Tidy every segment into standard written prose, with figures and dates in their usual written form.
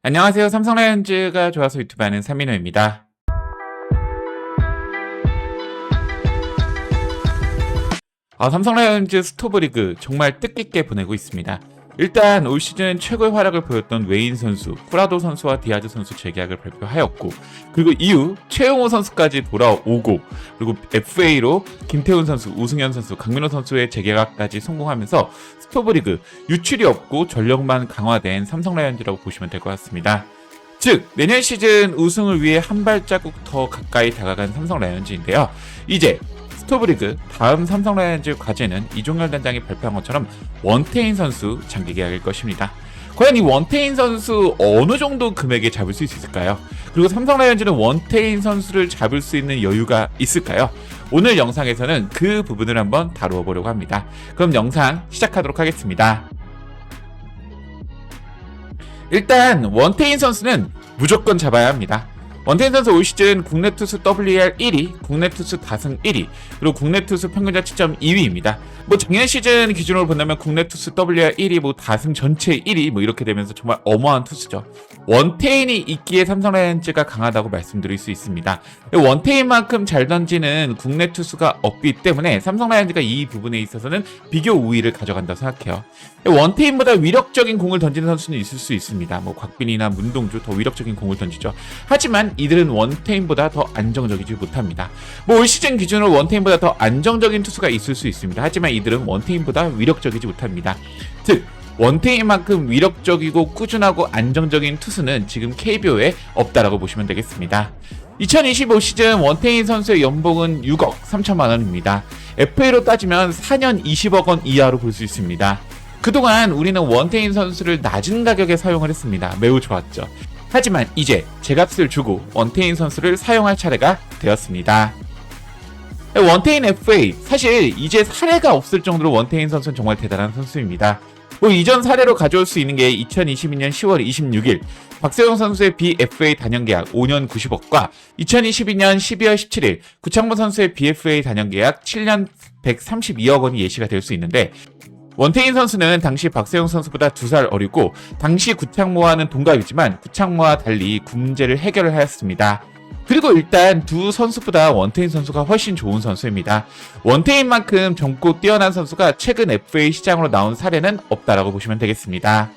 안녕하세요. 삼성 라이온즈가 좋아서 유튜브 하는 삼민호입니다. 삼성 라이온즈 스토브리그 정말 뜻깊게 보내고 있습니다. 일단 올 시즌 최고의 활약을 보였던 웨인 선수, 쿠라도 선수와 디아즈 선수 재계약을 발표하였고, 그리고 이후 최용호 선수까지 돌아오고, 그리고 FA로 김태훈 선수, 우승현 선수, 강민호 선수의 재계약까지 성공하면서 스토브리그 유출이 없고 전력만 강화된 삼성 라이온즈라고 보시면 될 것 같습니다. 즉 내년 시즌 우승을 위해 한 발자국 더 가까이 다가간 삼성 라이온즈인데요. 이제 스토브리그 다음 삼성 라이온즈 과제는 이종열 단장이 발표한 것처럼 원태인 선수 장기 계약일 것입니다. 과연 이 원태인 선수 어느 정도 금액에 잡을 수 있을까요? 그리고 삼성 라이온즈는 원태인 선수를 잡을 수 있는 여유가 있을까요? 오늘 영상에서는 그 부분을 한번 다루어 보려고 합니다. 그럼 영상 시작하도록 하겠습니다. 일단 원태인 선수는 무조건 잡아야 합니다. 원태인 선수 올 시즌 국내 투수 WAR 1위, 국내 투수 다승 1위, 그리고 국내 투수 평균 자책점 2위입니다. 작년 시즌 기준으로 본다면 국내 투수 WAR 1위, 다승 전체 1위 이렇게 되면서 정말 어마어마한 투수죠. 원태인이 있기에 삼성 라이온즈가 강하다고 말씀드릴 수 있습니다. 원태인만큼 잘 던지는 국내 투수가 없기 때문에 삼성 라이온즈가 이 부분에 있어서는 비교 우위를 가져간다고 생각해요. 원태인보다 위력적인 공을 던지는 선수는 있을 수 있습니다. 곽빈이나 문동주 더 위력적인 공을 던지죠. 하지만 이들은 원태인보다 더 안정적이지 못합니다. 올 시즌 기준으로 원태인보다 더 안정적인 투수가 있을 수 있습니다. 하지만 이들은 원태인보다 위력적이지 못합니다. 즉 원태인만큼 위력적이고 꾸준하고 안정적인 투수는 지금 KBO에 없다라고 보시면 되겠습니다. 2025 시즌 원태인 선수의 연봉은 6억 3천만 원입니다. FA로 따지면 4년 20억 원 이하로 볼 수 있습니다. 그동안 우리는 원태인 선수를 낮은 가격에 사용을 했습니다. 매우 좋았죠. 하지만 이제 제값을 주고 원태인 선수를 사용할 차례가 되었습니다. 원태인 FA, 사실 이제 사례가 없을 정도로 원태인 선수는 정말 대단한 선수입니다. 이전 사례로 가져올 수 있는 게 2022년 10월 26일 박세용 선수의 BFA 단연계약 5년 90억과 2022년 12월 17일 구창모 선수의 BFA 단연계약 7년 132억 원이 예시가 될 수 있는데, 원태인 선수는 당시 박세용 선수보다 2살 어리고 당시 구창모와는 동갑이지만 구창모와 달리 문제를 해결을 하였습니다. 그리고 일단 두 선수보다 원태인 선수가 훨씬 좋은 선수입니다. 원태인만큼 젊고 뛰어난 선수가 최근 FA 시장으로 나온 사례는 없다라고 보시면 되겠습니다.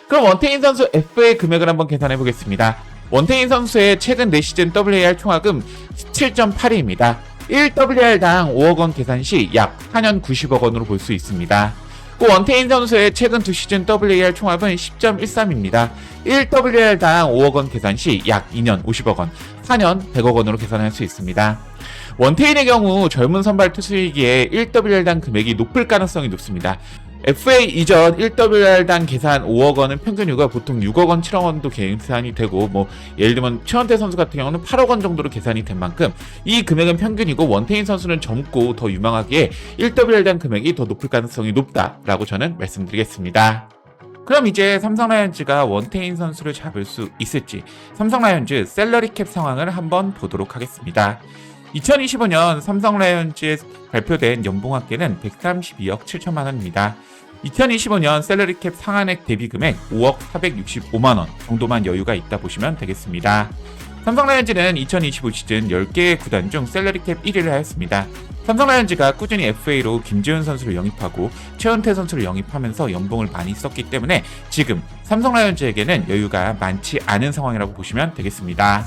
그럼 원태인 선수 FA 금액을 한번 계산해 보겠습니다. 원태인 선수의 최근 4시즌 WAR 총합금 17.8위입니다. 1WR당 5억 원 계산 시 약 4년 90억 원으로 볼 수 있습니다. 원태인 선수의 최근 2시즌 WAR 총합은 10.13입니다. 1WR당 5억 원 계산 시 약 2년 50억 원, 4년 100억 원으로 계산할 수 있습니다. 원태인의 경우 젊은 선발 투수이기에 1WR당 금액이 높을 가능성이 높습니다. FA 이전 1WR당 계산 5억 원은 평균유가 보통 6억 원, 7억 원도 계산이 되고, 예를 들면 최원태 선수 같은 경우는 8억 원 정도로 계산이 된 만큼 이 금액은 평균이고, 원태인 선수는 젊고 더 유망하기에 1WR당 금액이 더 높을 가능성이 높다라고 저는 말씀드리겠습니다. 그럼 이제 삼성 라이온즈가 원태인 선수를 잡을 수 있을지 삼성 라이온즈 셀러리 캡 상황을 한번 보도록 하겠습니다. 2025년 삼성 라이온즈에 발표된 연봉 합계는 132억 7천만 원입니다. 2025년 셀러리 캡 상한액 대비 금액 5억 465만 원 정도만 여유가 있다 보시면 되겠습니다. 삼성 라이온즈는 2025 시즌 10개의 구단 중 셀러리 캡 1위를 하였습니다. 삼성 라이온즈가 꾸준히 FA로 김지훈 선수를 영입하고 최원태 선수를 영입하면서 연봉을 많이 썼기 때문에 지금 삼성 라이온즈에게는 여유가 많지 않은 상황이라고 보시면 되겠습니다.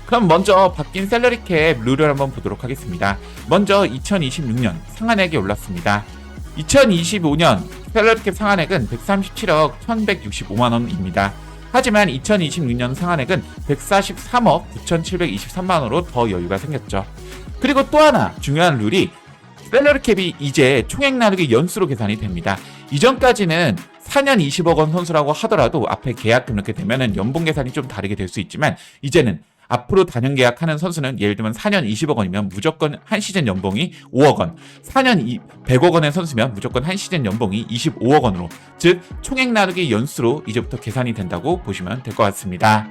그럼 먼저 바뀐 셀러리 캡 룰을 한번 보도록 하겠습니다. 먼저 2026년 상한액이 올랐습니다. 2025년 셀러리 캡 상한액은 137억 1165만 원입니다. 하지만 2026년 상한액은 143억 9723만 원으로 더 여유가 생겼죠. 그리고 또 하나 중요한 룰이 셀러리 캡이 이제 총액 나누기 연수로 계산이 됩니다. 이전까지는 4년 20억 원 선수라고 하더라도 앞에 계약금 넣게 되면은 연봉 계산이 좀 다르게 될 수 있지만, 이제는 앞으로 단연 계약하는 선수는 예를 들면 4년 20억 원이면 무조건 한 시즌 연봉이 5억 원, 4년 100억 원의 선수면 무조건 한 시즌 연봉이 25억 원으로, 즉 총액 나누기 연수로 이제부터 계산이 된다고 보시면 될 것 같습니다.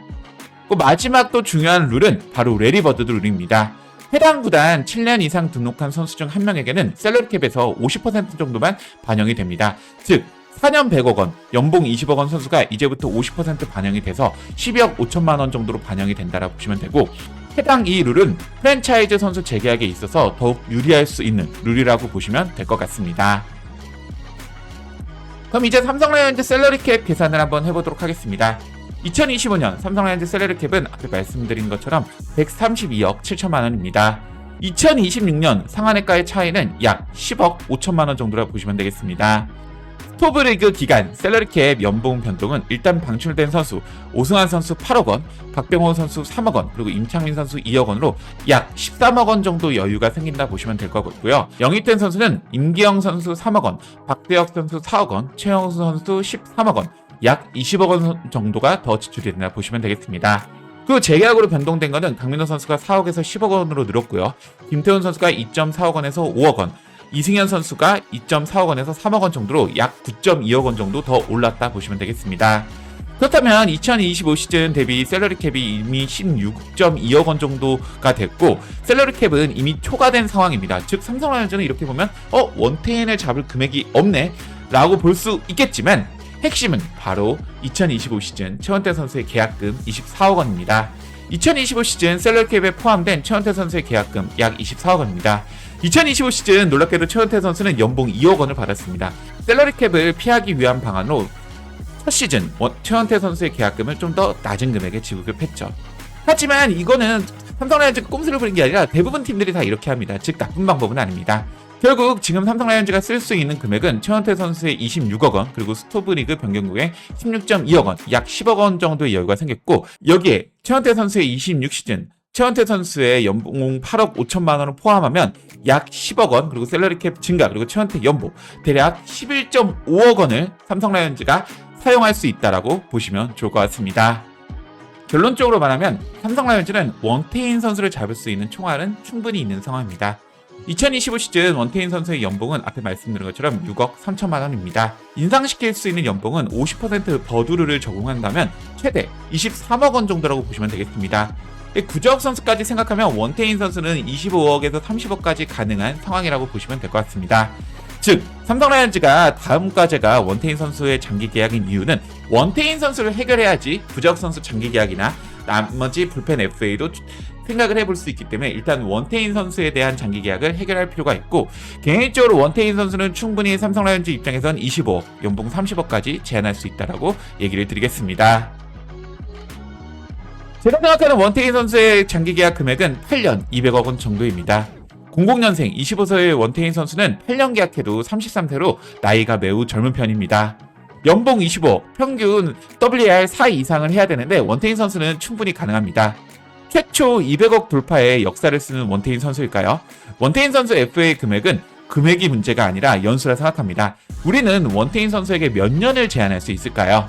마지막 또 중요한 룰은 바로 레리버드 룰입니다. 해당 구단 7년 이상 등록한 선수 중 한 명에게는 셀러리 캡에서 50% 정도만 반영이 됩니다. 즉 4년 100억 원, 연봉 20억 원 선수가 이제부터 50% 반영이 돼서 12억 5천만 원 정도로 반영이 된다라고 보시면 되고, 해당 이 룰은 프랜차이즈 선수 재계약에 있어서 더욱 유리할 수 있는 룰이라고 보시면 될 것 같습니다. 그럼 이제 삼성 라이온즈 셀러리 캡 계산을 한번 해보도록 하겠습니다. 2025년 삼성 라이온즈 셀러리 캡은 앞에 말씀드린 것처럼 132억 7천만 원입니다. 2026년 상한해가의 차이는 약 10억 5천만 원 정도라고 보시면 되겠습니다. 스토브리그 기간 셀러리 캡 연봉 변동은 일단 방출된 선수 오승환 선수 8억 원, 박병호 선수 3억 원, 그리고 임창민 선수 2억 원으로 약 13억 원 정도 여유가 생긴다 보시면 될 거고요. 영입된 선수는 임기영 선수 3억 원, 박대혁 선수 4억 원, 최영수 선수 13억 원, 약 20억 원 정도가 더 지출이 된다 보시면 되겠습니다. 그 재계약으로 변동된 것은 강민호 선수가 4억에서 10억 원으로 늘었고요. 김태훈 선수가 2.4억 원에서 5억 원, 이승현 선수가 2.4억 원에서 3억 원 정도로 약 9.2억 원 정도 더 올랐다 보시면 되겠습니다. 그렇다면 2025 시즌 대비 셀러리 캡이 이미 16.2억 원 정도가 됐고, 셀러리 캡은 이미 초과된 상황입니다. 즉 삼성 라이온즈는 이렇게 보면 원태인을 잡을 금액이 없네 라고 볼 수 있겠지만, 핵심은 바로 2025 시즌 최원태 선수의 계약금 24억 원입니다. 2025 시즌 셀러리 캡에 포함된 최원태 선수의 계약금 약 24억 원입니다. 2025 시즌 놀랍게도 최원태 선수는 연봉 2억 원을 받았습니다. 셀러리 캡을 피하기 위한 방안으로 첫 시즌 최원태 선수의 계약금을 좀 더 낮은 금액에 지급했죠. 하지만 이거는 삼성 라이온즈가 꼼수를 부린 게 아니라 대부분 팀들이 다 이렇게 합니다. 즉 나쁜 방법은 아닙니다. 결국 지금 삼성 라이온즈가 쓸 수 있는 금액은 최원태 선수의 26억 원, 그리고 스토브리그 변경국의 16.2억 원, 약 10억 원 정도의 여유가 생겼고, 여기에 최원태 선수의 26시즌 최원태 선수의 연봉 8억 5천만 원을 포함하면 약 10억 원, 그리고 셀러리 캡 증가, 그리고 최원태 연봉 대략 11.5억 원을 삼성 라이온즈가 사용할 수 있다라고 보시면 좋을 것 같습니다. 결론적으로 말하면 삼성 라이온즈는 원태인 선수를 잡을 수 있는 총알은 충분히 있는 상황입니다. 2025 시즌 원태인 선수의 연봉은 앞에 말씀드린 것처럼 6억 3천만 원입니다. 인상시킬 수 있는 연봉은 50% 버두르를 적용한다면 최대 23억 원 정도라고 보시면 되겠습니다. 구자욱 선수까지 생각하면 원태인 선수는 25억에서 30억까지 가능한 상황이라고 보시면 될 것 같습니다. 즉 삼성 라이온즈가 다음 과제가 원태인 선수의 장기 계약인 이유는 원태인 선수를 해결해야지 구자욱 선수 장기 계약이나 나머지 불펜 FA도 생각을 해볼 수 있기 때문에 일단 원태인 선수에 대한 장기 계약을 해결할 필요가 있고, 개인적으로 원태인 선수는 충분히 삼성 라이온즈 입장에선 25억, 연봉 30억까지 제한할 수 있다라고 얘기를 드리겠습니다. 제가 생각하는 원태인 선수의 장기 계약 금액은 8년 200억 원 정도입니다. 00년생 25세의 원태인 선수는 8년 계약해도 33세로 나이가 매우 젊은 편입니다. 연봉 25억, 평균 WAR 4 이상을 해야 되는데 원태인 선수는 충분히 가능합니다. 최초 200억 돌파의 역사를 쓰는 원태인 선수일까요? 원태인 선수 FA 금액은 금액이 문제가 아니라 연수라 생각합니다. 우리는 원태인 선수에게 몇 년을 제한할 수 있을까요?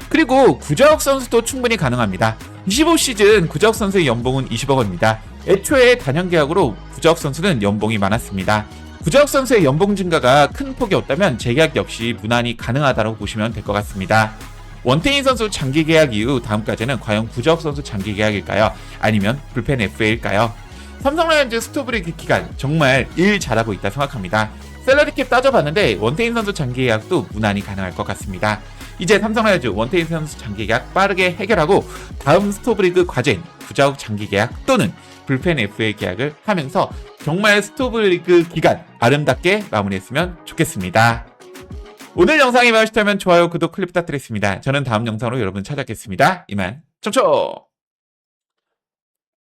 그리고 구자욱 선수도 충분히 가능합니다. 25 시즌 구자욱 선수의 연봉은 20억 원입니다. 애초에 단연 계약으로 구자욱 선수는 연봉이 많았습니다. 구자욱 선수의 연봉 증가가 큰 폭이 없다면 재계약 역시 무난히 가능하다고 보시면 될 것 같습니다. 원태인 선수 장기 계약 이후 다음 과제는 과연 구자욱 선수 장기 계약일까요? 아니면 불펜 FA일까요? 삼성 라이온즈 스토브리그 기간 정말 일 잘하고 있다 생각합니다. 셀러리 캡 따져봤는데 원태인 선수 장기 계약도 무난히 가능할 것 같습니다. 이제 삼성 라이온즈 원태인 선수 장기 계약 빠르게 해결하고 다음 스토브리그 과제인 구자욱 장기 계약 또는 불펜 FA 계약을 하면서 정말 스토브리그 기간 아름답게 마무리했으면 좋겠습니다. 오늘 영상이 마음에 드시다면 좋아요, 구독, 클릭 부탁드리겠습니다. 저는 다음 영상으로 여러분 찾아뵙겠습니다. 이만 청초!